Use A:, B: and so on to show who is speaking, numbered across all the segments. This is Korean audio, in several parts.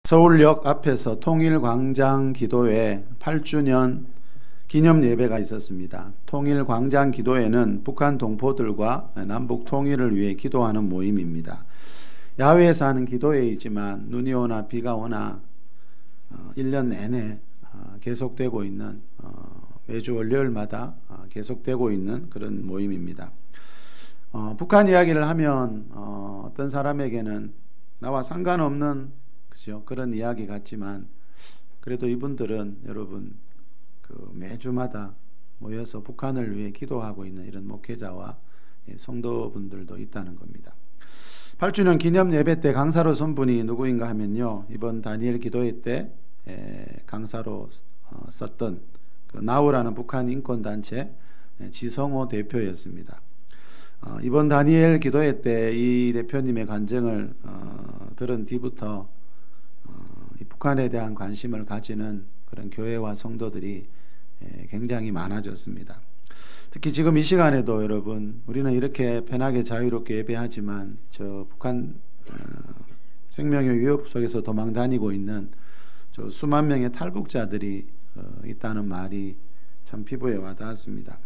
A: 서울역 앞에서 통일광장 기도회 8주년 기념 예배가 있었습니다. 통일광장 기도회는 북한 동포들과 남북 통일을 위해 기도하는 모임입니다. 야외에서 하는 기도회이지만 눈이 오나 비가 오나 1년 내내 계속되고 있는, 매주 월요일마다 계속되고 있는 그런 모임입니다. 북한 이야기를 하면 어떤 사람에게는 나와 상관없는 그런 이야기 같지만, 그래도 이분들은 여러분 매주마다 모여서 북한을 위해 기도하고 있는 이런 목회자와 성도분들도 있다는 겁니다. 8주년 기념 예배 때 강사로 선 분이 누구인가 하면요, 이번 다니엘 기도회 때 강사로 썼던 나우라는 북한 인권단체 지성호 대표였습니다. 이번 다니엘 기도회 때 이 대표님의 간증을 들은 뒤부터 이 북한에 대한 관심을 가지는 그런 교회와 성도들이 굉장히 많아졌습니다. 특히 지금 이 시간에도 여러분, 우리는 이렇게 편하게 자유롭게 예배하지만 저 북한 생명의 위협 속에서 도망 다니고 있는 저 수만 명의 탈북자들이 있다는 말이 참 피부에 와닿았습니다.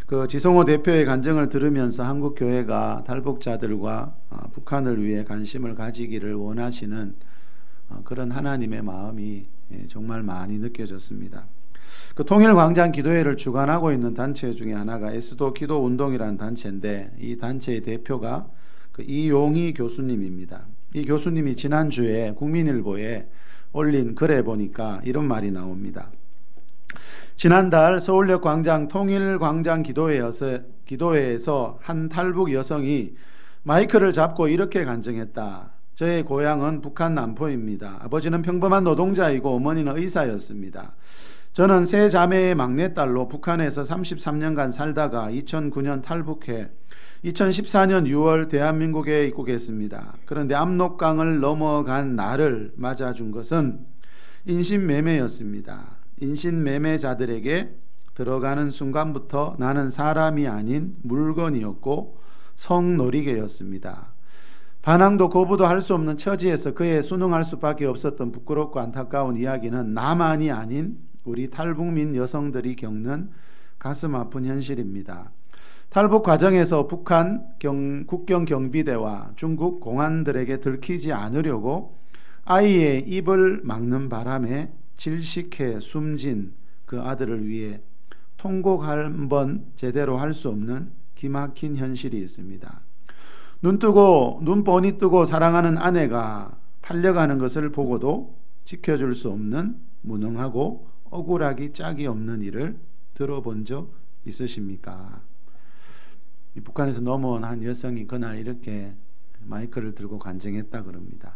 A: 그 지성호 대표의 간증을 들으면서 한국 교회가 탈북자들과 북한을 위해 관심을 가지기를 원하시는 그런 하나님의 마음이 정말 많이 느껴졌습니다. 그 통일광장 기도회를 주관하고 있는 단체 중에 하나가 에스도 기도운동이라는 단체인데, 이 단체의 대표가 그 이용희 교수님입니다. 이 교수님이 지난주에 국민일보에 올린 글에 보니까 이런 말이 나옵니다. 지난달 서울역 광장 통일광장 기도회에서 한 탈북 여성이 마이크를 잡고 이렇게 간증했다. 저의 고향은 북한 남포입니다. 아버지는 평범한 노동자이고 어머니는 의사였습니다. 저는 세 자매의 막내딸로 북한에서 33년간 살다가 2009년 탈북해 2014년 6월 대한민국에 입국했습니다. 그런데 압록강을 넘어간 나를 맞아준 것은 인신매매였습니다. 인신매매자들에게 들어가는 순간부터 나는 사람이 아닌 물건이었고 성놀이개였습니다. 반항도 거부도 할 수 없는 처지에서 그에 순응할 수밖에 없었던 부끄럽고 안타까운 이야기는 나만이 아닌 우리 탈북민 여성들이 겪는 가슴 아픈 현실입니다. 탈북 과정에서 북한 국경 경비대와 중국 공안들에게 들키지 않으려고 아이의 입을 막는 바람에 질식해 숨진 그 아들을 위해 통곡 한 번 제대로 할 수 없는 기막힌 현실이 있습니다. 눈 뻔히 뜨고 사랑하는 아내가 팔려가는 것을 보고도 지켜줄 수 없는 무능하고 억울하기 짝이 없는 일을 들어본 적 있으십니까? 북한에서 넘어온 한 여성이 그날 이렇게 마이크를 들고 간증했다 그럽니다.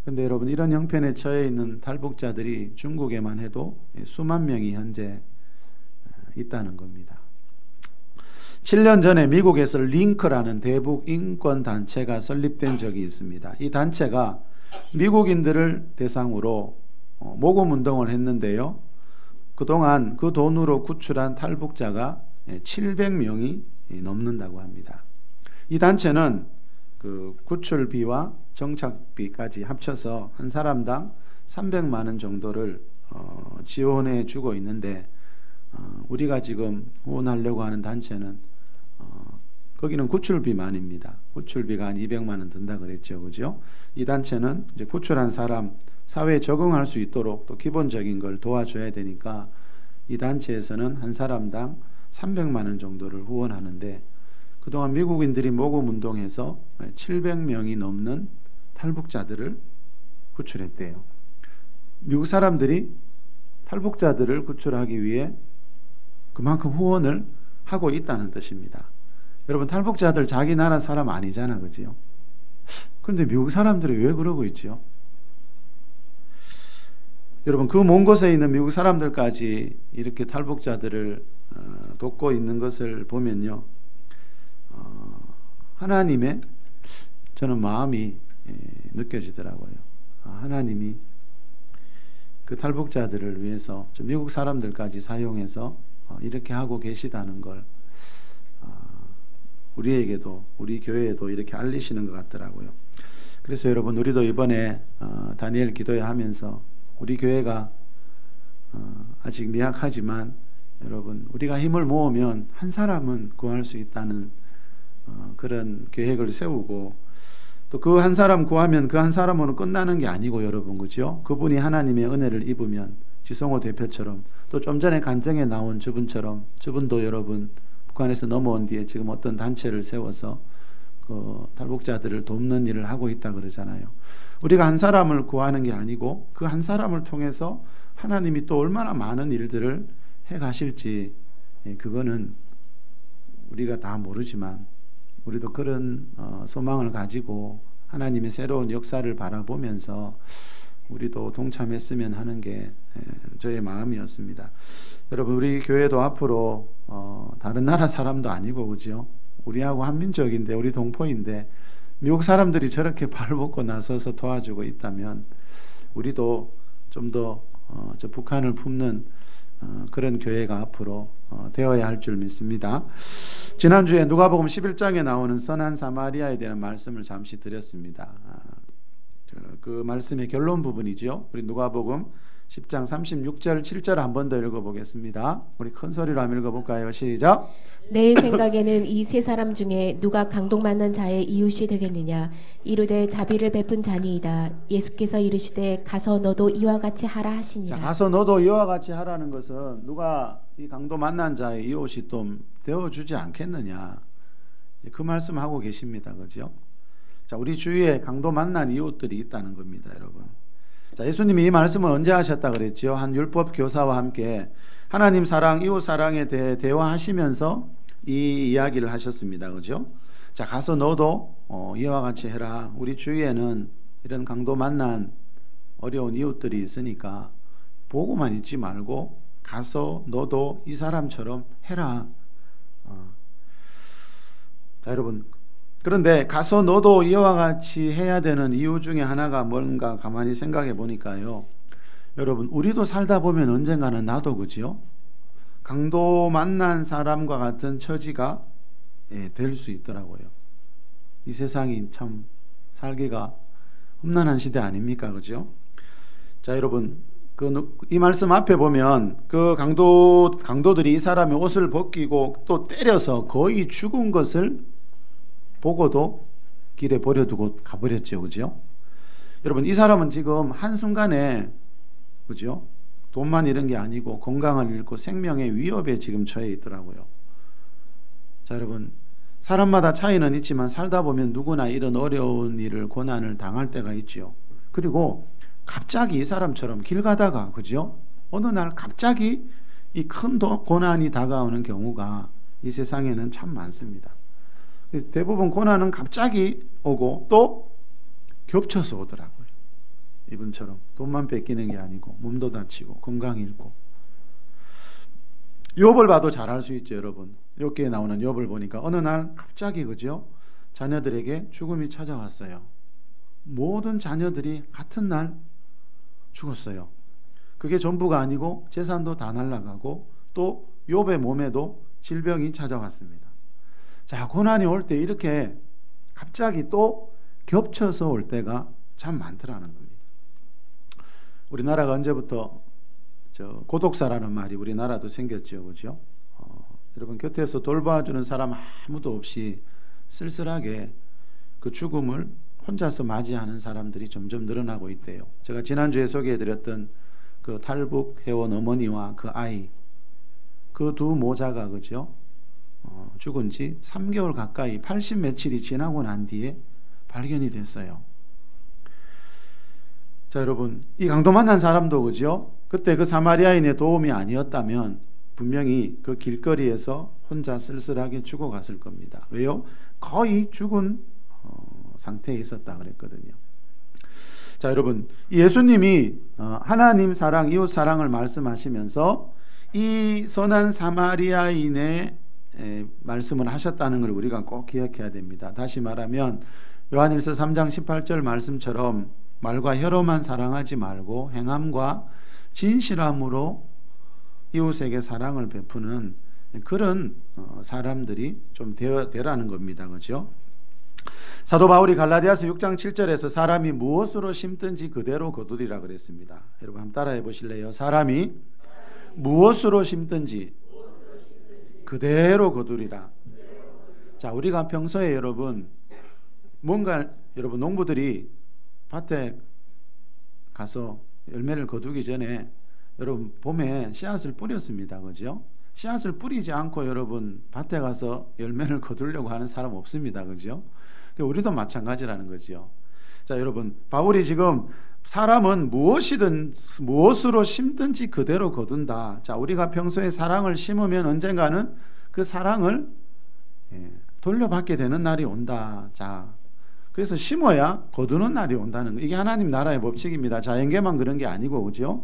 A: 그런데 여러분, 이런 형편에 처해 있는 탈북자들이 중국에만 해도 수만 명이 현재 있다는 겁니다. 7년 전에 미국에서 링크라는 대북 인권단체가 설립된 적이 있습니다. 이 단체가 미국인들을 대상으로 모금운동을 했는데요, 그동안 그 돈으로 구출한 탈북자가 700명이 넘는다고 합니다. 이 단체는 그 구출비와 정착비까지 합쳐서 한 사람당 300만 원 정도를 지원해 주고 있는데, 우리가 지금 후원하려고 하는 단체는 거기는 구출비만입니다. 구출비가 한 200만 원 든다 그랬죠, 그죠? 이 단체는 이제 구출한 사람 사회에 적응할 수 있도록 또 기본적인 걸 도와줘야 되니까 이 단체에서는 한 사람당 300만 원 정도를 후원하는데, 그동안 미국인들이 모금운동해서 700명이 넘는 탈북자들을 구출했대요. 미국 사람들이 탈북자들을 구출하기 위해 그만큼 후원을 하고 있다는 뜻입니다. 여러분, 탈북자들 자기 나라 사람 아니잖아, 그지요? 그런데 미국 사람들이 왜 그러고 있지요? 여러분, 그 먼 곳에 있는 미국 사람들까지 이렇게 탈북자들을 돕고 있는 것을 보면요, 하나님의 저는 마음이 느껴지더라고요. 하나님이 그 탈북자들을 위해서 미국 사람들까지 사용해서 이렇게 하고 계시다는 걸 우리에게도, 우리 교회에도 이렇게 알리시는 것 같더라고요. 그래서 여러분 우리도 이번에 다니엘 기도회 하면서 우리 교회가 아직 미약하지만 여러분 우리가 힘을 모으면 한 사람은 구할 수 있다는 그런 계획을 세우고 또 그 한 사람 구하면 그 한 사람으로 끝나는 게 아니고 여러분 그죠? 그분이 하나님의 은혜를 입으면 지성호 대표처럼 또 좀 전에 간증에 나온 저분처럼 저분도 여러분 북한에서 넘어온 뒤에 지금 어떤 단체를 세워서 그 탈북자들을 돕는 일을 하고 있다 그러잖아요. 우리가 한 사람을 구하는 게 아니고 그 한 사람을 통해서 하나님이 또 얼마나 많은 일들을 해 가실지 그거는 우리가 다 모르지만 우리도 그런 소망을 가지고 하나님의 새로운 역사를 바라보면서 우리도 동참했으면 하는 게 저의 마음이었습니다. 여러분 우리 교회도 앞으로 다른 나라 사람도 아니고 그죠? 우리하고 한민족인데 우리 동포인데 미국 사람들이 저렇게 발벗고 나서서 도와주고 있다면 우리도 좀 더 저 북한을 품는 그런 교회가 앞으로 되어야 할 줄 믿습니다. 지난주에 누가복음 11장에 나오는 선한 사마리아에 대한 말씀을 잠시 드렸습니다. 그 말씀의 결론 부분이죠. 우리 누가복음 10장 36절 7절 한 번 더 읽어보겠습니다. 우리 큰 소리로 한번 읽어볼까요? 시작.
B: 내 생각에는 이 세 사람 중에 누가 강동만난 자의 이웃이 되겠느냐. 이르되 자비를 베푼 자니이다. 예수께서 이르시되 가서 너도 이와 같이 하라 하시니라.
A: 자, 가서 너도 이와 같이 하라는 것은 누가 이 강도 만난 자의 이웃이 좀 되어주지 않겠느냐 그 말씀하고 계십니다. 그죠? 자, 우리 주위에 강도 만난 이웃들이 있다는 겁니다. 여러분 자, 예수님이 이 말씀을 언제 하셨다 그랬죠? 한 율법 교사와 함께 하나님 사랑, 이웃 사랑에 대해 대화하시면서 이 이야기를 하셨습니다. 그죠? 자, 가서 너도 이와 같이 해라. 우리 주위에는 이런 강도 만난 어려운 이웃들이 있으니까 보고만 있지 말고 가서 너도 이 사람처럼 해라. 자, 여러분 그런데 가서 너도 이와 같이 해야 되는 이유 중에 하나가 뭔가 가만히 생각해 보니까요. 여러분 우리도 살다 보면 언젠가는 나도 그죠? 강도 만난 사람과 같은 처지가 될 수 있더라고요. 이 세상이 참 살기가 험난한 시대 아닙니까? 그죠? 자, 여러분 이 말씀 앞에 보면 그 강도들이 이 사람의 옷을 벗기고 또 때려서 거의 죽은 것을 보고도 길에 버려두고 가버렸죠. 그죠? 여러분 이 사람은 지금 한순간에 그죠? 돈만 잃은 게 아니고 건강을 잃고 생명의 위협에 지금 처해 있더라고요. 자, 여러분 사람마다 차이는 있지만 살다 보면 누구나 이런 어려운 일을 고난을 당할 때가 있죠. 그리고 갑자기 이 사람처럼 길 가다가 그죠? 어느 날 갑자기 이 큰 고난이 다가오는 경우가 이 세상에는 참 많습니다. 대부분 고난은 갑자기 오고 또 겹쳐서 오더라고요. 이분처럼 돈만 뺏기는 게 아니고 몸도 다치고 건강 잃고. 욥을 봐도 잘 알 수 있죠. 여러분 욥기에 나오는 욥을 보니까 어느 날 갑자기 그죠? 자녀들에게 죽음이 찾아왔어요. 모든 자녀들이 같은 날 죽었어요. 그게 전부가 아니고 재산도 다 날아가고 또 욥의 몸에도 질병이 찾아왔습니다. 자, 고난이 올 때 이렇게 갑자기 또 겹쳐서 올 때가 참 많더라는 겁니다. 우리나라가 언제부터 고독사라는 말이 우리나라도 생겼죠. 그죠? 여러분 곁에서 돌봐주는 사람 아무도 없이 쓸쓸하게 그 죽음을 혼자서 맞이하는 사람들이 점점 늘어나고 있대요. 제가 지난주에 소개해드렸던 그 탈북 회원 어머니와 그 아이 그 두 모자가 그죠? 죽은 지 3개월 가까이 80 며칠이 지나고 난 뒤에 발견이 됐어요. 자, 여러분 이 강도 만난 사람도 그죠? 그때 그 사마리아인의 도움이 아니었다면 분명히 그 길거리에서 혼자 쓸쓸하게 죽어갔을 겁니다. 왜요? 거의 죽은 상태에 있었다 그랬거든요. 자, 여러분 예수님이 하나님 사랑, 이웃 사랑을 말씀하시면서 이 선한 사마리아인의 말씀을 하셨다는 걸 우리가 꼭 기억해야 됩니다. 다시 말하면 요한일서 3장 18절 말씀처럼 말과 혀로만 사랑하지 말고 행함과 진실함으로 이웃에게 사랑을 베푸는 그런 사람들이 좀 되라는 겁니다. 그렇죠? 사도 바울이 갈라디아서 6장 7절에서 사람이 무엇으로 심든지 그대로 거두리라 그랬습니다. 여러분 한번 따라해 보실래요? 사람이 무엇으로 심든지 그대로 거두리라. 자, 우리가 평소에 여러분 뭔가 여러분 농부들이 밭에 가서 열매를 거두기 전에 여러분 봄에 씨앗을 뿌렸습니다. 그죠? 씨앗을 뿌리지 않고 여러분 밭에 가서 열매를 거두려고 하는 사람 없습니다. 그죠? 우리도 마찬가지라는 거죠. 자, 여러분 바울이 지금 사람은 무엇으로 심든지 그대로 거둔다. 자, 우리가 평소에 사랑을 심으면 언젠가는 그 사랑을 돌려받게 되는 날이 온다. 자, 그래서 심어야 거두는 날이 온다는 거. 이게 하나님 나라의 법칙입니다. 자연계만 그런 게 아니고, 그죠?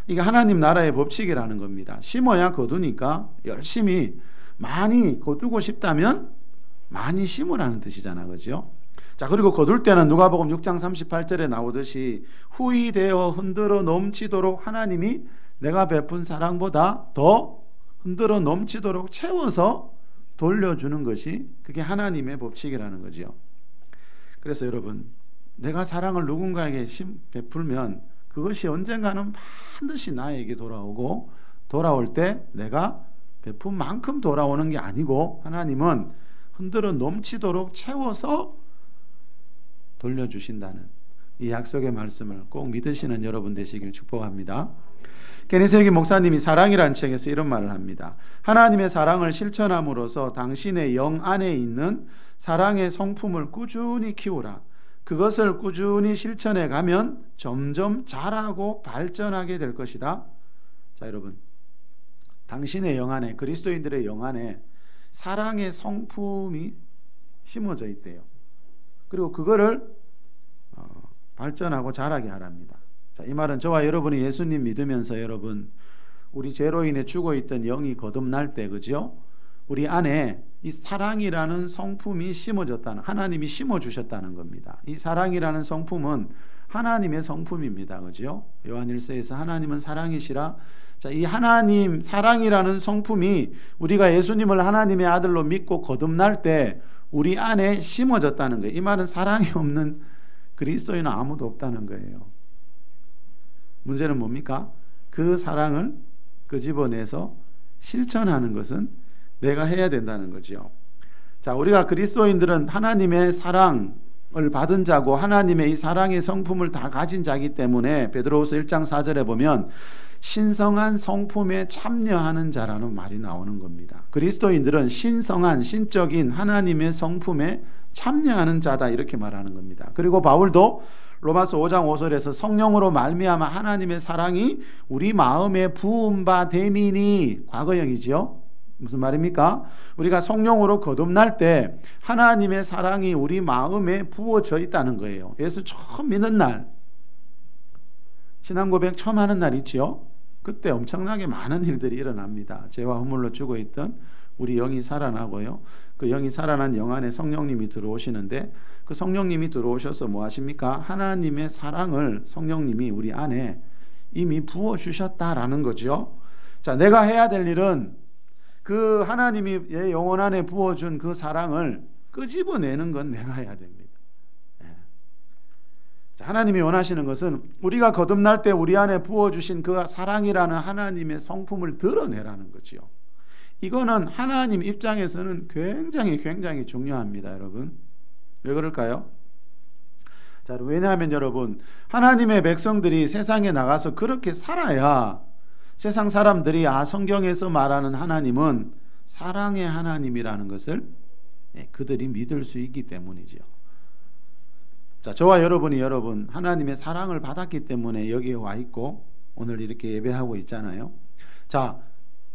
A: 이게 하나님 나라의 법칙이라는 겁니다. 심어야 거두니까 열심히 많이 거두고 싶다면 많이 심으라는 뜻이잖아, 그죠? 자, 그리고 거둘 때는 누가복음 6장 38절에 나오듯이 후히되어 흔들어 넘치도록 하나님이 내가 베푼 사랑보다 더 흔들어 넘치도록 채워서 돌려주는 것이 그게 하나님의 법칙이라는 거죠. 그래서 여러분, 내가 사랑을 누군가에게 베풀면 그것이 언젠가는 반드시 나에게 돌아오고, 돌아올 때 내가 베푼 만큼 돌아오는 게 아니고 하나님은 흔들어 넘치도록 채워서 돌려주신다는 이 약속의 말씀을 꼭 믿으시는 여러분 되시길 축복합니다. 케니세기 목사님이 사랑이라는 책에서 이런 말을 합니다. 하나님의 사랑을 실천함으로써 당신의 영 안에 있는 사랑의 성품을 꾸준히 키우라. 그것을 꾸준히 실천해 가면 점점 자라고 발전하게 될 것이다. 자, 여러분, 당신의 영 안에, 그리스도인들의 영 안에 사랑의 성품이 심어져 있대요. 그리고 그거를 발전하고 자라게 하랍니다. 자, 이 말은 저와 여러분이 예수님 믿으면서 여러분 우리 죄로 인해 죽어있던 영이 거듭날 때, 그죠? 우리 안에 이 사랑이라는 성품이 심어졌다는, 하나님이 심어주셨다는 겁니다. 이 사랑이라는 성품은 하나님의 성품입니다. 그죠? 요한일서에서 하나님은 사랑이시라. 자, 이 하나님 사랑이라는 성품이 우리가 예수님을 하나님의 아들로 믿고 거듭날 때 우리 안에 심어졌다는 거예요. 이 말은 사랑이 없는 그리스도인은 아무도 없다는 거예요. 문제는 뭡니까? 그 사랑을 끄집어내서 실천하는 것은 내가 해야 된다는 거죠. 자, 우리가 그리스도인들은 하나님의 사랑을 받은 자고 하나님의 이 사랑의 성품을 다 가진 자이기 때문에 베드로후서 1장 4절에 보면 신성한 성품에 참여하는 자라는 말이 나오는 겁니다. 그리스도인들은 신성한 신적인 하나님의 성품에 참여하는 자다 이렇게 말하는 겁니다. 그리고 바울도 로마서 5장 5절에서 성령으로 말미암아 하나님의 사랑이 우리 마음에 부은 바 되미니, 과거형이죠. 무슨 말입니까? 우리가 성령으로 거듭날 때 하나님의 사랑이 우리 마음에 부어져 있다는 거예요. 예수 처음 믿는 날, 신앙 고백 처음 하는 날 있죠. 그때 엄청나게 많은 일들이 일어납니다. 죄와 허물로 죽어있던 우리 영이 살아나고요. 그 영이 살아난 영 안에 성령님이 들어오시는데 그 성령님이 들어오셔서 뭐 하십니까? 하나님의 사랑을 성령님이 우리 안에 이미 부어주셨다라는 거죠. 자, 내가 해야 될 일은 그 하나님이 내 영혼 안에 부어준 그 사랑을 끄집어내는 건 내가 해야 됩니다. 하나님이 원하시는 것은 우리가 거듭날 때 우리 안에 부어주신 그 사랑이라는 하나님의 성품을 드러내라는 거지요. 이거는 하나님 입장에서는 굉장히 중요합니다, 여러분. 왜 그럴까요? 자, 왜냐하면 여러분, 하나님의 백성들이 세상에 나가서 그렇게 살아야 세상 사람들이 성경에서 말하는 하나님은 사랑의 하나님이라는 것을 그들이 믿을 수 있기 때문이죠. 자, 저와 여러분이 하나님의 사랑을 받았기 때문에 여기에 와 있고 오늘 이렇게 예배하고 있잖아요. 자,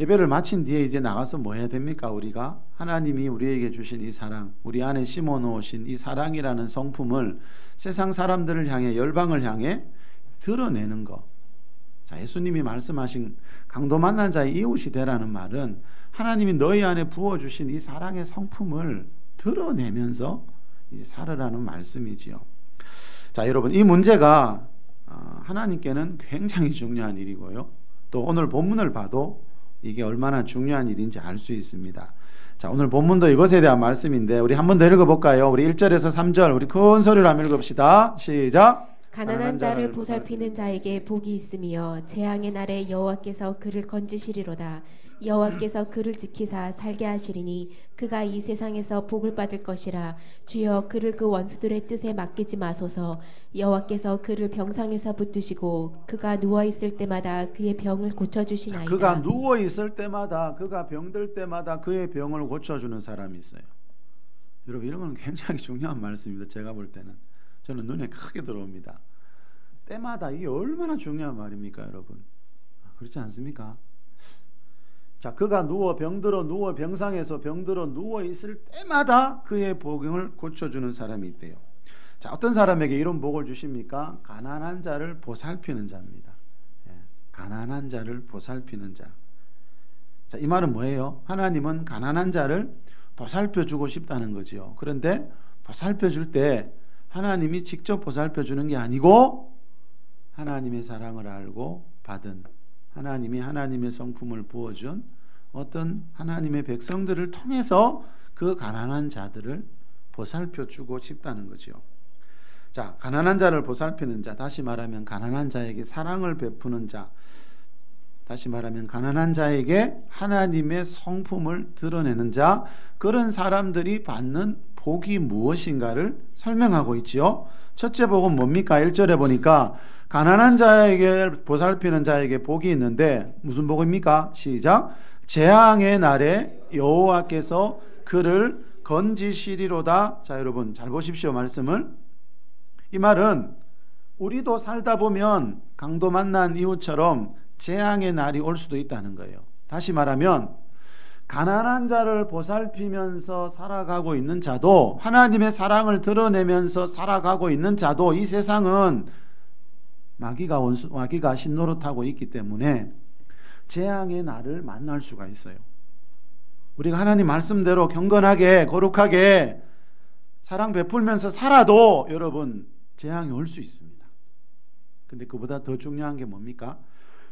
A: 예배를 마친 뒤에 이제 나가서 뭐 해야 됩니까? 우리가 하나님이 우리에게 주신 이 사랑, 우리 안에 심어 놓으신 이 사랑이라는 성품을 세상 사람들을 향해, 열방을 향해 드러내는 거. 자, 예수님이 말씀하신 강도 만난 자의 이웃이 되라는 말은 하나님이 너희 안에 부어주신 이 사랑의 성품을 드러내면서 살으라는 말씀이지요. 자, 여러분, 이 문제가 하나님께는 굉장히 중요한 일이고요. 또 오늘 본문을 봐도 이게 얼마나 중요한 일인지 알 수 있습니다. 자, 오늘 본문도 이것에 대한 말씀인데 우리 한 번 더 읽어볼까요? 우리 1절에서 3절 우리 큰 소리로 한번 읽읍시다. 시작.
B: 가난한 자를 보살피는 자에게 복이 있으며 재앙의 날에 여호와께서 그를 건지시리로다. 여호와께서 그를 지키사 살게 하시리니 그가 이 세상에서 복을 받을 것이라. 주여 그를 그 원수들의 뜻에 맡기지 마소서. 여호와께서 그를 병상에서 붙드시고 그가 누워 있을 때마다 그의 병을 고쳐 주시나이다.
A: 그가 누워 있을 때마다 그가 병들 때마다 그의 병을 고쳐 주는 사람이 있어요. 여러분 이런 건 굉장히 중요한 말씀입니다. 제가 볼 때는 저는 눈에 크게 들어옵니다. 때마다 이게 얼마나 중요한 말입니까, 여러분? 그렇지 않습니까? 자, 그가 누워 병상에서 병들어 누워 있을 때마다 그의 병을 고쳐주는 사람이 있대요. 자, 어떤 사람에게 이런 복을 주십니까? 가난한 자를 보살피는 자입니다. 예, 가난한 자를 보살피는 자. 자, 이 말은 뭐예요? 하나님은 가난한 자를 보살펴주고 싶다는 거죠. 그런데 보살펴줄 때 하나님이 직접 보살펴주는 게 아니고 하나님의 사랑을 알고 받은 하나님이 하나님의 성품을 부어준 어떤 하나님의 백성들을 통해서 그 가난한 자들을 보살펴주고 싶다는 거죠. 자, 가난한 자를 보살피는 자, 다시 말하면 가난한 자에게 사랑을 베푸는 자, 다시 말하면 가난한 자에게 하나님의 성품을 드러내는 자, 그런 사람들이 받는 복이 무엇인가를 설명하고 있지요. 첫째 복은 뭡니까? 1절에 보니까 가난한 자에게 보살피는 자에게 복이 있는데 무슨 복입니까? 시작. 재앙의 날에 여호와께서 그를 건지시리로다. 자, 여러분 잘 보십시오. 말씀을. 이 말은 우리도 살다 보면 강도 만난 이웃처럼 재앙의 날이 올 수도 있다는 거예요. 다시 말하면 가난한 자를 보살피면서 살아가고 있는 자도, 하나님의 사랑을 드러내면서 살아가고 있는 자도, 이 세상은 마귀가 신노릇하고 있기 때문에 재앙의 날을 만날 수가 있어요. 우리가 하나님 말씀대로 경건하게 거룩하게 사랑 베풀면서 살아도 여러분 재앙이 올 수 있습니다. 근데 그보다 더 중요한 게 뭡니까?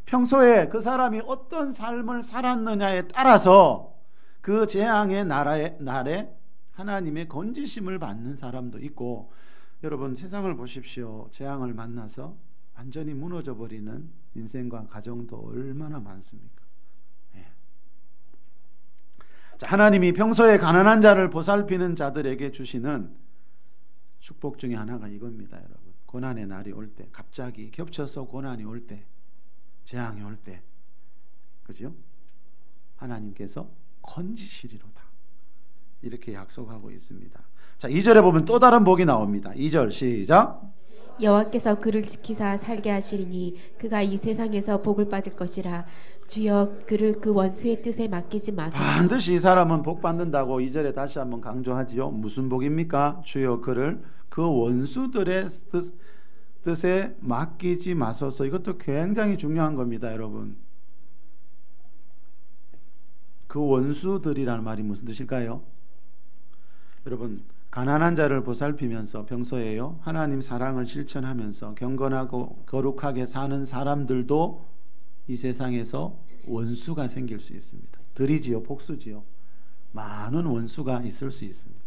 A: 평소에 그 사람이 어떤 삶을 살았느냐에 따라서 그 재앙의 날에 하나님의 건지심을 받는 사람도 있고, 여러분 세상을 보십시오. 재앙을 만나서 완전히 무너져 버리는 인생과 가정도 얼마나 많습니까? 예. 자, 하나님이 평소에 가난한 자를 보살피는 자들에게 주시는 축복 중에 하나가 이겁니다, 여러분. 고난의 날이 올 때, 갑자기 겹쳐서 고난이 올 때, 재앙이 올 때, 그죠? 하나님께서 건지시리로다. 이렇게 약속하고 있습니다. 자, 2절에 보면 또 다른 복이 나옵니다. 2절 시작.
B: 여호와께서 그를 지키사 살게 하시리니 그가 이 세상에서 복을 받을 것이라. 주여 그를 그 원수의 뜻에 맡기지 마소서.
A: 반드시 이 사람은 복 받는다고 2절에 다시 한번 강조하지요. 무슨 복입니까? 주여 그를 그 원수들의 뜻에 맡기지 마소서. 이것도 굉장히 중요한 겁니다, 여러분. 그 원수들이라는 말이 무슨 뜻일까요? 여러분, 가난한 자를 보살피면서 평소에요 하나님 사랑을 실천하면서 경건하고 거룩하게 사는 사람들도 이 세상에서 원수가 생길 수 있습니다. 들이지요, 복수지요. 많은 원수가 있을 수 있습니다.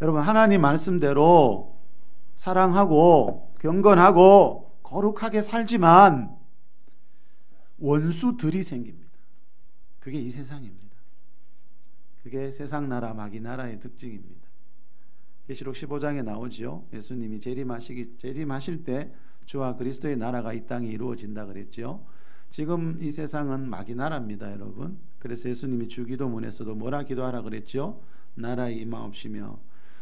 A: 여러분, 하나님 말씀대로 사랑하고 경건하고 거룩하게 살지만 원수들이 생깁니다. 그게 이 세상입니다. 그게 세상 나라 마귀 나라의 특징입니다. 계시록 15장에 나오지요. 예수님이 재림하실 때 주와 그리스도의 나라가 이 땅에 이루어진다 그랬죠. 지금 이 세상은 마귀 나라입니다, 여러분. 그래서 예수님이 주기도문에서도 뭐라 기도하라 그랬죠? 나라에 임하옵시며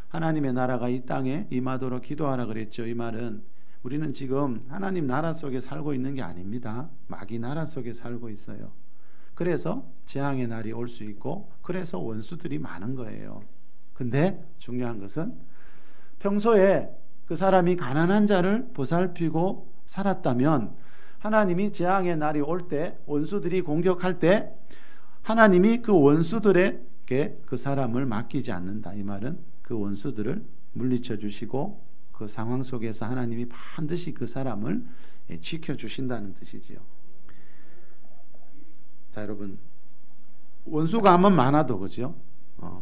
A: 하나님의 나라가 이 땅에 임하도록 기도하라 그랬죠. 이 말은 우리는 지금 하나님 나라 속에 살고 있는 게 아닙니다. 마귀 나라 속에 살고 있어요. 그래서 재앙의 날이 올 수 있고, 그래서 원수들이 많은 거예요. 근데 중요한 것은 평소에 그 사람이 가난한 자를 보살피고 살았다면 하나님이 재앙의 날이 올 때, 원수들이 공격할 때 하나님이 그 원수들에게 그 사람을 맡기지 않는다. 이 말은 그 원수들을 물리쳐 주시고 그 상황 속에서 하나님이 반드시 그 사람을 지켜주신다는 뜻이지요. 자, 여러분, 원수가 한번 많아도 그죠?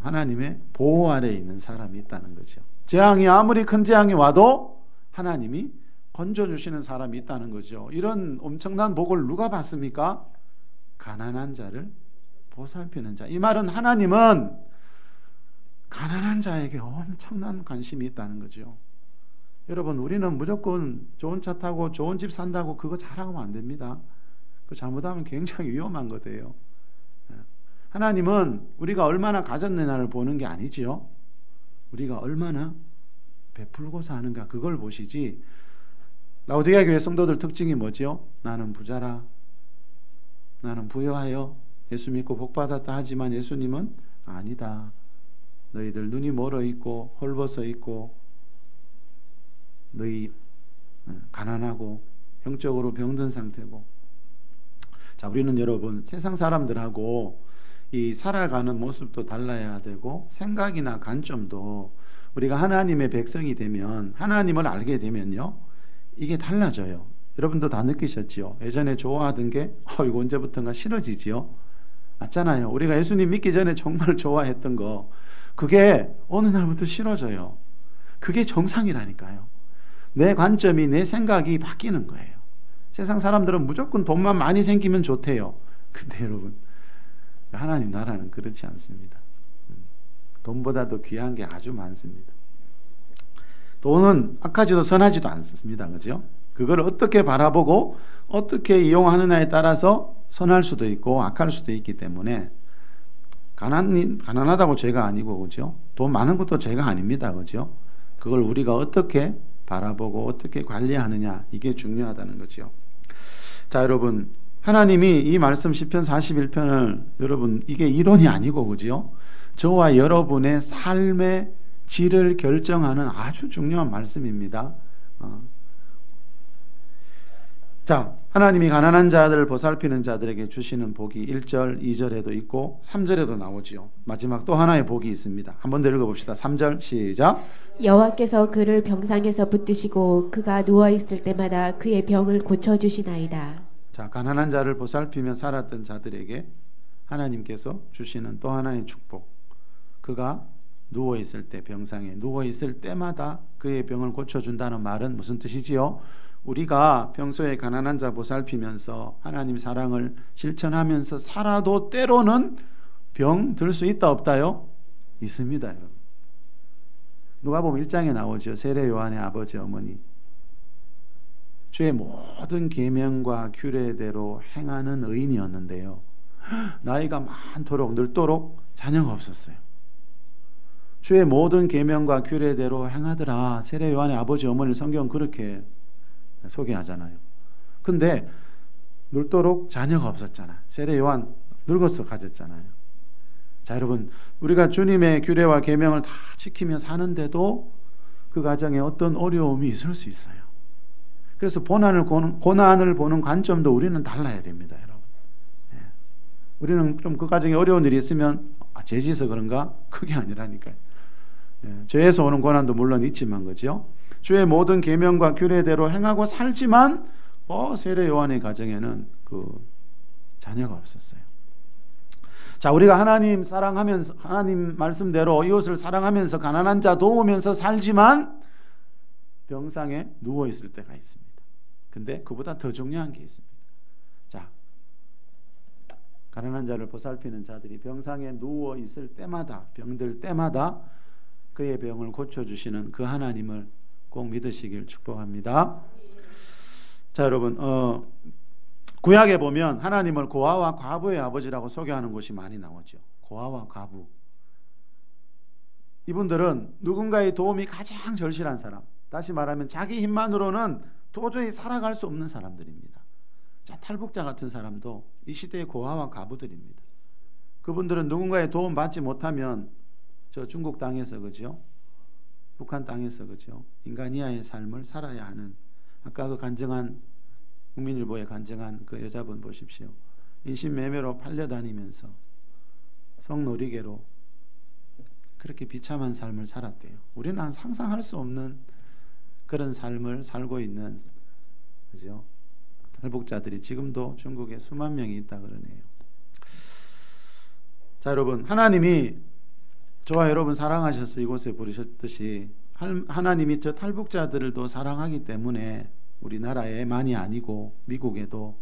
A: 하나님의 보호 아래에 있는 사람이 있다는 거죠. 재앙이 아무리 큰 재앙이 와도 하나님이 건져주시는 사람이 있다는 거죠. 이런 엄청난 복을 누가 받습니까? 가난한 자를 보살피는 자. 이 말은 하나님은 가난한 자에게 엄청난 관심이 있다는 거죠. 여러분, 우리는 무조건 좋은 차 타고 좋은 집 산다고 그거 자랑하면 안 됩니다. 그 잘못하면 굉장히 위험한 거예요. 하나님은 우리가 얼마나 가졌느냐를 보는 게 아니지요. 우리가 얼마나 베풀고 사는가 그걸 보시지. 라오디게아 교회 성도들 특징이 뭐지요? 나는 부자라, 나는 부유하여 예수 믿고 복 받았다 하지만 예수님은 아니다. 너희들 눈이 멀어 있고 헐벗어 있고 너희 가난하고 영적으로 병든 상태고. 자, 우리는 여러분 세상 사람들하고 이 살아가는 모습도 달라야 되고 생각이나 관점도 우리가 하나님의 백성이 되면, 하나님을 알게 되면요, 이게 달라져요. 여러분도 다 느끼셨지요? 예전에 좋아하던 게 이거 언제부턴가 싫어지지요? 맞잖아요. 우리가 예수님 믿기 전에 정말 좋아했던 거, 그게 어느 날부터 싫어져요. 그게 정상이라니까요. 내 관점이, 내 생각이 바뀌는 거예요. 세상 사람들은 무조건 돈만 많이 생기면 좋대요. 근데 여러분, 하나님 나라는 그렇지 않습니다. 돈보다도 귀한 게 아주 많습니다. 돈은 악하지도 선하지도 않습니다. 그죠? 그걸 어떻게 바라보고 어떻게 이용하느냐에 따라서 선할 수도 있고 악할 수도 있기 때문에, 가난하다고 죄가 아니고, 그죠? 돈 많은 것도 죄가 아닙니다. 그죠? 그걸 우리가 어떻게 바라보고 어떻게 관리하느냐, 이게 중요하다는 거죠. 자, 여러분, 하나님이 이 말씀 시편 41편을 여러분, 이게 이론이 아니고, 그죠? 저와 여러분의 삶의 질을 결정하는 아주 중요한 말씀입니다. 자, 하나님이 가난한 자들을 보살피는 자들에게 주시는 복이 1절, 2절에도 있고 3절에도 나오지요. 마지막 또 하나의 복이 있습니다. 한번 더 읽어봅시다. 3절 시작.
B: 여호와께서 그를 병상에서 붙드시고 그가 누워 있을 때마다 그의 병을 고쳐 주시나이다.
A: 자, 가난한 자를 보살피며 살았던 자들에게 하나님께서 주시는 또 하나의 축복. 그가 누워 있을 때, 병상에 누워 있을 때마다 그의 병을 고쳐 준다는 말은 무슨 뜻이지요? 우리가 평소에 가난한 자 보살피면서 하나님 사랑을 실천하면서 살아도 때로는 병 들 수 있다 없다요? 있습니다, 여러분. 누가복음 1장에 나오죠. 세례 요한의 아버지 어머니, 주의 모든 계명과 규례대로 행하는 의인이었는데요, 나이가 많도록 늙도록 자녀가 없었어요. 주의 모든 계명과 규례대로 행하더라. 세례 요한의 아버지 어머니를 성경은 그렇게 소개하잖아요. 근데 늙도록 자녀가 없었잖아. 세례 요한 늙어서 가졌잖아요. 자, 여러분, 우리가 주님의 규례와 계명을 다 지키며 사는데도 그 가정에 어떤 어려움이 있을 수 있어요. 그래서 고난을 보는 관점도 우리는 달라야 됩니다, 여러분. 예. 우리는 좀 그 가정에 어려운 일이 있으면 죄 지어서 그런가? 그게 아니라니까요. 예. 죄에서 오는 고난도 물론 있지만, 그죠? 주의 모든 계명과 규례대로 행하고 살지만 세례 요한의 가정에는 그 자녀가 없었어요. 자, 우리가 하나님 사랑하면서, 하나님 말씀대로 이웃을 사랑하면서 가난한 자 도우면서 살지만 병상에 누워 있을 때가 있습니다. 근데 그보다 더 중요한 게 있습니다. 자, 가난한 자를 보살피는 자들이 병상에 누워 있을 때마다, 병들 때마다 그의 병을 고쳐주시는 그 하나님을 꼭 믿으시길 축복합니다. 자, 여러분, 구약에 보면 하나님을 고아와 과부의 아버지라고 소개하는 곳이 많이 나오죠. 고아와 과부, 이분들은 누군가의 도움이 가장 절실한 사람, 다시 말하면 자기 힘만으로는 도저히 살아갈 수 없는 사람들입니다. 자, 탈북자 같은 사람도 이 시대의 고아와 과부들입니다. 그분들은 누군가의 도움 받지 못하면 저 중국 땅에서, 그죠? 북한 땅에서, 그죠? 인간 이하의 삶을 살아야 하는, 아까 그 간증한, 국민일보에 간증한 그 여자분 보십시오. 인신매매로 팔려다니면서 성놀이개로 그렇게 비참한 삶을 살았대요. 우리는 상상할 수 없는 그런 삶을 살고 있는, 그죠? 탈북자들이 지금도 중국에 수만 명이 있다 그러네요. 자, 여러분, 하나님이 저와 여러분 사랑하셔서 이곳에 부르셨듯이 하나님이 저 탈북자들도 사랑하기 때문에 우리나라에만이 아니고 미국에도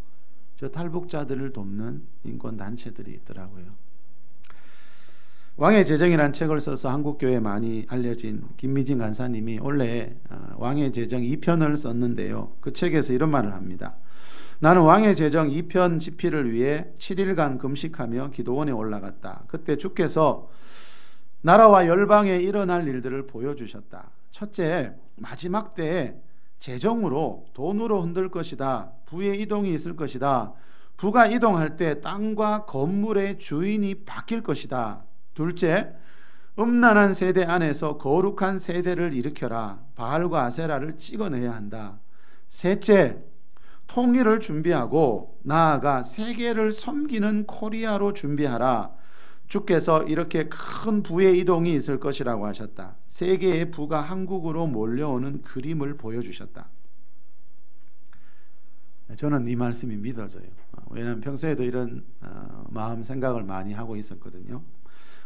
A: 저 탈북자들을 돕는 인권단체들이 있더라고요. 왕의 재정이라는 책을 써서 한국교회에 많이 알려진 김미진 간사님이 원래 왕의 재정 2편을 썼는데요. 그 책에서 이런 말을 합니다. 나는 왕의 재정 2편 집필을 위해 7일간 금식하며 기도원에 올라갔다. 그때 주께서 나라와 열방에 일어날 일들을 보여주셨다. 첫째, 마지막 때에 재정으로 돈으로 흔들 것이다. 부의 이동이 있을 것이다. 부가 이동할 때 땅과 건물의 주인이 바뀔 것이다. 둘째, 음란한 세대 안에서 거룩한 세대를 일으켜라. 바알과 아세라를 찍어내야 한다. 셋째, 통일을 준비하고 나아가 세계를 섬기는 코리아로 준비하라. 주께서 이렇게 큰 부의 이동이 있을 것이라고 하셨다. 세계의 부가 한국으로 몰려오는 그림을 보여주셨다. 저는 이 말씀이 믿어져요. 왜냐하면 평소에도 이런 마음 생각을 많이 하고 있었거든요.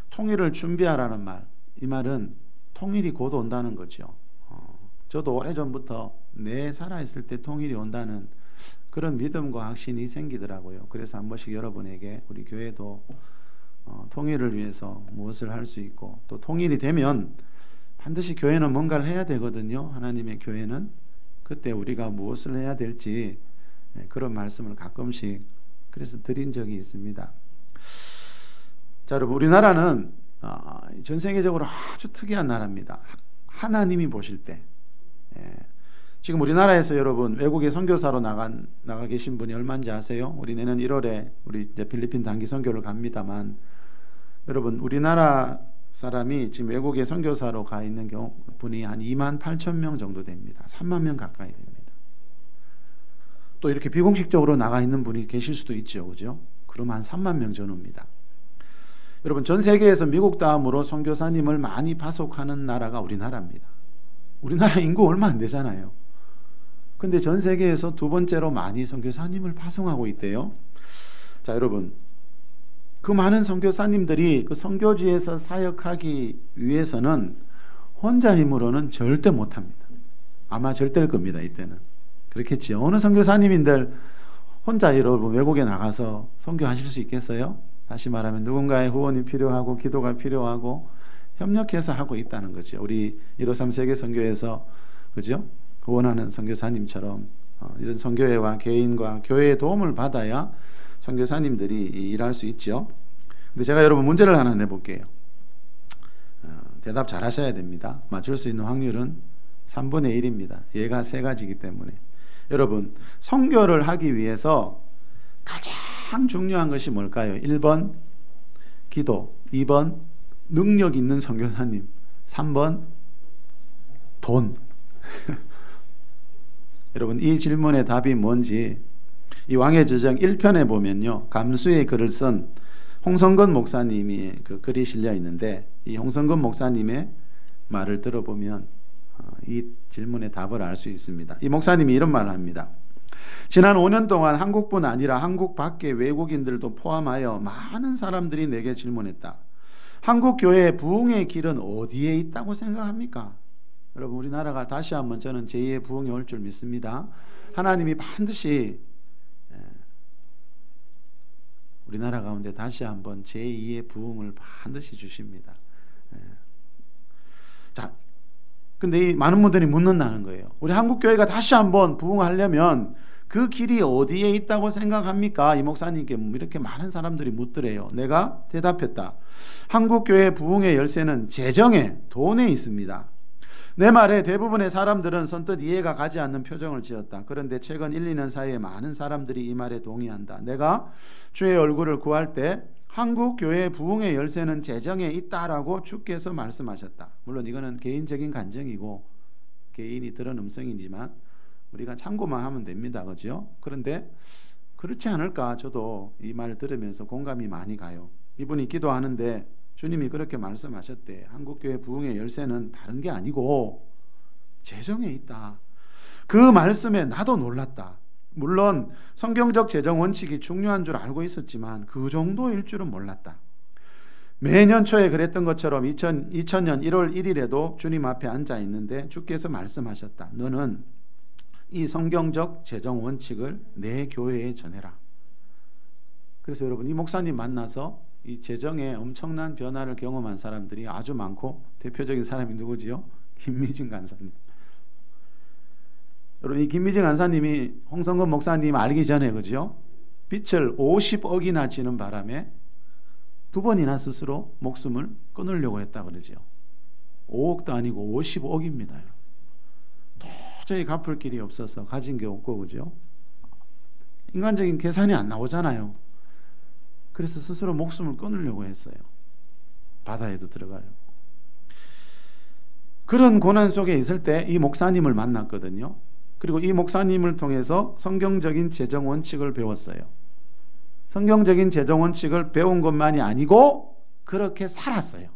A: 통일을 준비하라는 말, 이 말은 통일이 곧 온다는 거죠. 저도 오래전부터 내 살아있을 때 통일이 온다는 그런 믿음과 확신이 생기더라고요. 그래서 한 번씩 여러분에게 우리 교회도 통일을 위해서 무엇을 할 수 있고, 또 통일이 되면 반드시 교회는 뭔가를 해야 되거든요. 하나님의 교회는 그때 우리가 무엇을 해야 될지 그런 말씀을 가끔씩 그래서 드린 적이 있습니다. 자, 여러분, 우리나라는 전 세계적으로 아주 특이한 나라입니다. 하나님이 보실 때, 지금 우리나라에서 여러분 외국에 선교사로 나가 계신 분이 얼마인지 아세요? 우리 내년 1월에 우리 이제 필리핀 단기 선교를 갑니다만, 여러분 우리나라 사람이 지금 외국에 선교사로 가 있는 분이 한 28,000명 정도 됩니다. 3만 명 가까이 됩니다. 또 이렇게 비공식적으로 나가 있는 분이 계실 수도 있죠, 그죠? 그러면 한 3만 명 전후입니다. 여러분, 전 세계에서 미국 다음으로 선교사님을 많이 파송하는 나라가 우리나라입니다. 우리나라 인구 얼마 안 되잖아요. 근데 전 세계에서 두 번째로 많이 선교사님을 파송하고 있대요. 자, 여러분, 그 많은 선교사님들이 그 선교지에서 사역하기 위해서는 혼자 힘으로는 절대 못합니다. 아마 절대일 겁니다. 이때는 그렇겠지요. 어느 선교사님인들 혼자 여러분 외국에 나가서 선교하실 수 있겠어요? 다시 말하면 누군가의 후원이 필요하고 기도가 필요하고 협력해서 하고 있다는 거죠. 우리 153 세계 선교에서, 그죠? 원하는 선교사님처럼 이런 선교회와 개인과 교회의 도움을 받아야 선교사님들이 일할 수 있죠. 근데 제가 여러분 문제를 하나 내볼게요. 대답 잘 하셔야 됩니다. 맞출 수 있는 확률은 3분의 1입니다. 얘가 세 가지이기 때문에. 여러분, 선교를 하기 위해서 가장 중요한 것이 뭘까요? 1번 기도, 2번 능력 있는 선교사님, 3번 돈. 여러분, 이 질문의 답이 뭔지 이 왕의 재정 1편에 보면요, 감수의 글을 쓴 홍성건 목사님이 그 글이 실려 있는데, 이 홍성건 목사님의 말을 들어보면 이 질문의 답을 알 수 있습니다. 이 목사님이 이런 말을 합니다. 지난 5년 동안 한국뿐 아니라 한국 밖의 외국인들도 포함하여 많은 사람들이 내게 질문했다. 한국 교회의 부흥의 길은 어디에 있다고 생각합니까? 여러분, 우리나라가 다시 한번 저는 제2의 부흥이 올 줄 믿습니다. 하나님이 반드시 우리나라 가운데 다시 한번 제2의 부흥을 반드시 주십니다. 자, 근데 이 많은 분들이 묻는다는 거예요. 우리 한국교회가 다시 한번 부흥하려면 그 길이 어디에 있다고 생각합니까? 이 목사님께 이렇게 많은 사람들이 묻더래요. 내가 대답했다. 한국교회 부흥의 열쇠는 재정에, 돈에 있습니다. 내 말에 대부분의 사람들은 선뜻 이해가 가지 않는 표정을 지었다. 그런데 최근 1, 2년 사이에 많은 사람들이 이 말에 동의한다. 내가 주의 얼굴을 구할 때 한국 교회의 부흥의 열쇠는 재정에 있다라고 주께서 말씀하셨다. 물론 이거는 개인적인 간증이고 개인이 들은 음성이지만 우리가 참고만 하면 됩니다. 그죠? 그런데 그렇지 않을까? 저도 이 말을 들으면서 공감이 많이 가요. 이분이 기도하는데 주님이 그렇게 말씀하셨대. 한국교회 부흥의 열쇠는 다른 게 아니고 재정에 있다. 그 말씀에 나도 놀랐다. 물론 성경적 재정 원칙이 중요한 줄 알고 있었지만 그 정도일 줄은 몰랐다. 매년 초에 그랬던 것처럼 2000년 1월 1일에도 주님 앞에 앉아 있는데 주께서 말씀하셨다. 너는 이 성경적 재정 원칙을 내 교회에 전해라. 그래서 여러분, 이 목사님 만나서 이 재정에 엄청난 변화를 경험한 사람들이 아주 많고, 대표적인 사람이 누구지요? 김미진 간사님. 여러분, 이 김미진 간사님이 홍성근 목사님 알기 전에, 그죠? 빚을 50억이나 지는 바람에 2번이나 스스로 목숨을 끊으려고 했다 그러죠. 5억도 아니고 50억입니다. 도저히 갚을 길이 없어서 가진 게 없고, 그죠? 인간적인 계산이 안 나오잖아요. 그래서 스스로 목숨을 끊으려고 했어요. 바다에도 들어가요. 그런 고난 속에 있을 때 이 목사님을 만났거든요. 그리고 이 목사님을 통해서 성경적인 재정 원칙을 배웠어요. 성경적인 재정 원칙을 배운 것만이 아니고 그렇게 살았어요.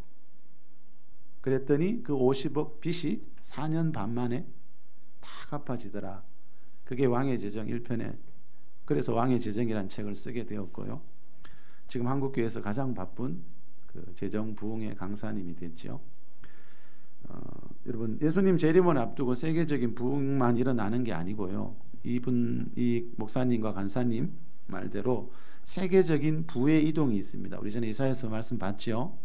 A: 그랬더니 그 50억 빚이 4년 반 만에 다 갚아지더라. 그게 왕의 재정 1편에, 그래서 왕의 재정이라는 책을 쓰게 되었고요. 지금 한국교회에서 가장 바쁜 그 재정 부흥의 강사님이 됐죠. 여러분, 예수님 재림을 앞두고 세계적인 부흥만 일어나는 게 아니고요. 이 목사님과 간사님 말대로 세계적인 부의 이동이 있습니다. 우리 전에 이사야서 말씀 봤죠.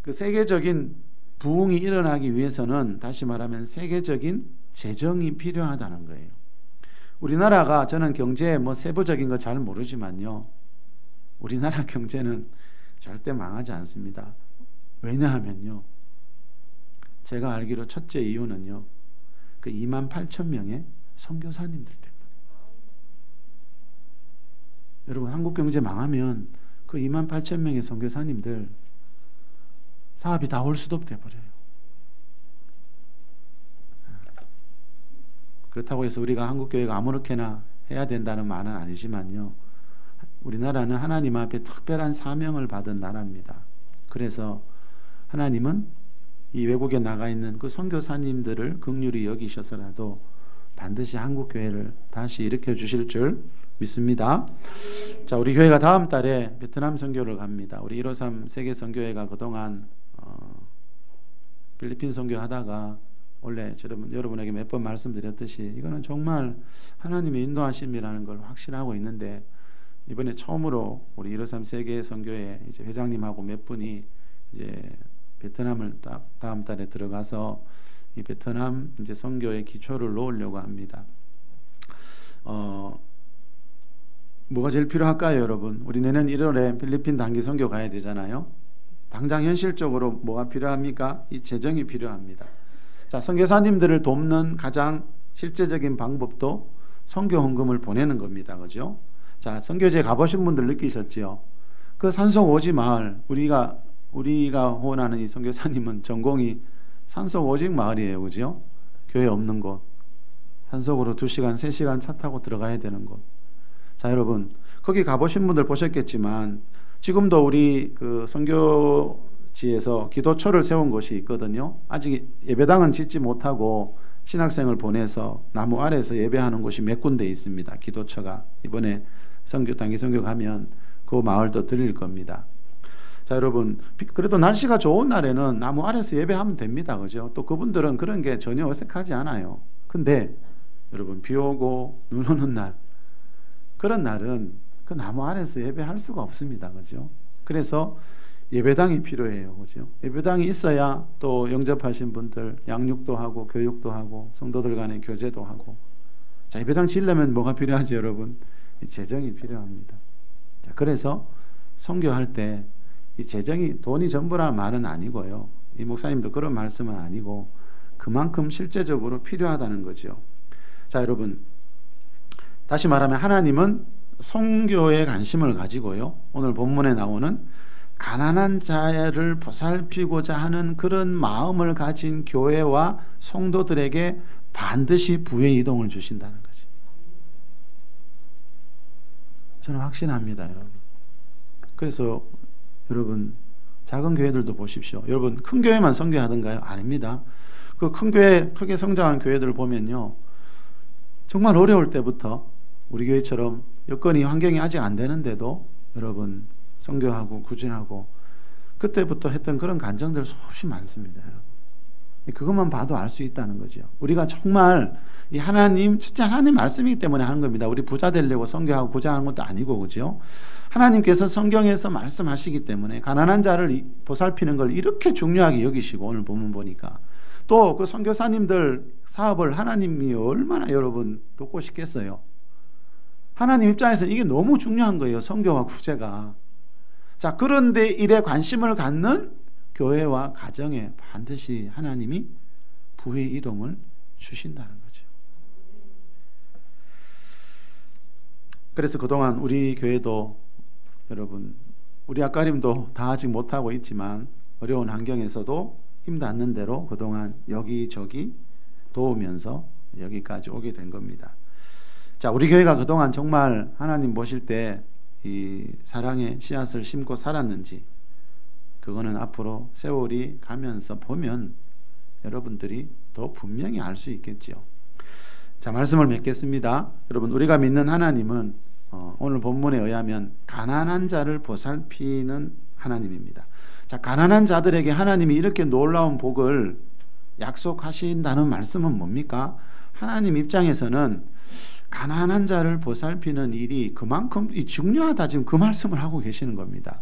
A: 그 세계적인 부흥이 일어나기 위해서는, 다시 말하면 세계적인 재정이 필요하다는 거예요. 우리나라가, 저는 경제 세부적인 거 잘 모르지만요, 우리나라 경제는 절대 망하지 않습니다. 왜냐하면요, 제가 알기로 첫째 이유는요, 그 28,000명의 선교사님들 때문에. 여러분, 한국 경제 망하면 그 28,000명의 선교사님들 사업이 다 홀수독 돼버려요. 그렇다고 해서 우리가 한국교회가 아무렇게나 해야 된다는 말은 아니지만요, 우리나라는 하나님 앞에 특별한 사명을 받은 나라입니다. 그래서 하나님은 이 외국에 나가 있는 그 선교사님들을 긍휼히 여기셔서라도 반드시 한국교회를 다시 일으켜 주실 줄 믿습니다. 자, 우리 교회가 다음 달에 베트남 선교를 갑니다. 우리 153 세계 선교회가 그동안 필리핀 선교하다가, 원래 여러분에게 몇 번 말씀드렸듯이 이거는 정말 하나님의 인도하심이라는 걸 확신하고 있는데, 이번에 처음으로 우리 153 세계 선교회 이제 회장님하고 몇 분이 이제 베트남을 다음 달에 들어가서 이 베트남 이제 선교의 기초를 놓으려고 합니다. 뭐가 제일 필요할까요, 여러분? 우리 내년 1월에 필리핀 단기 선교 가야 되잖아요. 당장 현실적으로 뭐가 필요합니까? 이 재정이 필요합니다. 자, 선교사님들을 돕는 가장 실제적인 방법도 선교 헌금을 보내는 겁니다. 그죠? 자, 선교제 가보신 분들 느끼셨지요? 그 산속 오지 마을, 우리가 호언하는 이 선교사님은 전공이 산속 오직 마을이에요. 그죠? 교회 없는 곳, 산속으로 2시간, 3시간 차 타고 들어가야 되는 곳. 자, 여러분, 거기 가보신 분들 보셨겠지만 지금도 우리 그 선교지에서 기도처를 세운 곳이 있거든요. 아직 예배당은 짓지 못하고 신학생을 보내서 나무 아래에서 예배하는 곳이 몇 군데 있습니다. 기도처가. 이번에 단기 선교 가면 그 마을도 들릴 겁니다. 자, 여러분, 그래도 날씨가 좋은 날에는 나무 아래에서 예배하면 됩니다. 그죠? 또 그분들은 그런 게 전혀 어색하지 않아요. 근데 여러분, 비 오고 눈 오는 날, 그런 날은 그 나무 아래에서 예배할 수가 없습니다. 그죠? 그래서 예배당이 필요해요. 그죠? 예배당이 있어야 또 영접하신 분들 양육도 하고 교육도 하고 성도들 간의 교제도 하고. 자, 예배당 지으려면 뭐가 필요하죠, 여러분? 재정이 필요합니다. 자, 그래서 선교할 때 이 재정이 돈이 전부라는 말은 아니고요. 이 목사님도 그런 말씀은 아니고 그만큼 실제적으로 필요하다는 거죠. 자, 여러분, 다시 말하면 하나님은 선교에 관심을 가지고요, 오늘 본문에 나오는 가난한 자를 보살피고자 하는 그런 마음을 가진 교회와 성도들에게 반드시 부의 이동을 주신다는 거지. 저는 확신합니다, 여러분. 그래서 여러분, 작은 교회들도 보십시오. 여러분, 큰 교회만 선교하던가요? 아닙니다. 그 큰 교회, 크게 성장한 교회들을 보면요, 정말 어려울 때부터 우리 교회처럼 여건이, 환경이 아직 안 되는데도 여러분 선교하고 구제하고, 그때부터 했던 그런 간증들 수없이 많습니다. 그것만 봐도 알 수 있다는 거죠. 우리가 정말 이 하나님, 진짜 하나님 말씀이기 때문에 하는 겁니다. 우리 부자 되려고 선교하고 고자 하는 것도 아니고, 그죠? 하나님께서 성경에서 말씀하시기 때문에 가난한 자를 보살피는 걸 이렇게 중요하게 여기시고, 오늘 본문 보니까 또 그 선교사님들 사업을 하나님이 얼마나 여러분 돕고 싶겠어요. 하나님 입장에서 이게 너무 중요한 거예요. 선교와 구제가. 자, 그런데 일에 관심을 갖는 교회와 가정에 반드시 하나님이 부의 이동을 주신다는 거죠. 그래서 그동안 우리 교회도 여러분, 우리 앞가림도 다 아직 못하고 있지만 어려운 환경에서도 힘 닿는 대로 그동안 여기저기 도우면서 여기까지 오게 된 겁니다. 자, 우리 교회가 그동안 정말 하나님 보실 때 이 사랑의 씨앗을 심고 살았는지, 그거는 앞으로 세월이 가면서 보면 여러분들이 더 분명히 알 수 있겠죠. 자, 말씀을 맺겠습니다. 여러분, 우리가 믿는 하나님은 오늘 본문에 의하면 가난한 자를 보살피는 하나님입니다. 자, 가난한 자들에게 하나님이 이렇게 놀라운 복을 약속하신다는 말씀은 뭡니까? 하나님 입장에서는 가난한 자를 보살피는 일이 그만큼 중요하다, 지금 그 말씀을 하고 계시는 겁니다.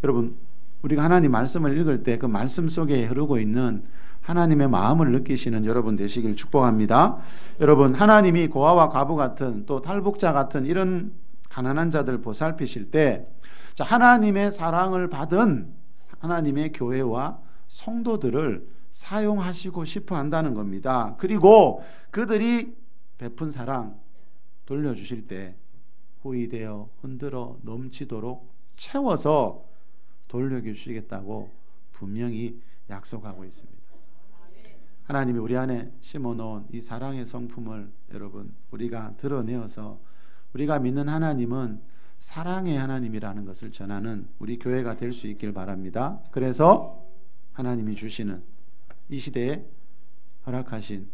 A: 여러분, 우리가 하나님 말씀을 읽을 때 그 말씀 속에 흐르고 있는 하나님의 마음을 느끼시는 여러분 되시길 축복합니다. 여러분, 하나님이 고아와 과부 같은, 또 탈북자 같은 이런 가난한 자들 보살피실 때, 자, 하나님의 사랑을 받은 하나님의 교회와 성도들을 사용하시고 싶어 한다는 겁니다. 그리고 그들이 베푼 사랑 돌려주실 때 후이되어 흔들어 넘치도록 채워서 돌려주시겠다고 분명히 약속하고 있습니다. 하나님이 우리 안에 심어놓은 이 사랑의 성품을 여러분, 우리가 드러내어서 우리가 믿는 하나님은 사랑의 하나님이라는 것을 전하는 우리 교회가 될 수 있길 바랍니다. 그래서 하나님이 주시는 이 시대에 허락하신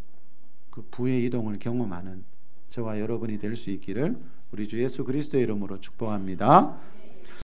A: 그 부의 이동을 경험하는 저와 여러분이 될 수 있기를 우리 주 예수 그리스도의 이름으로 축복합니다.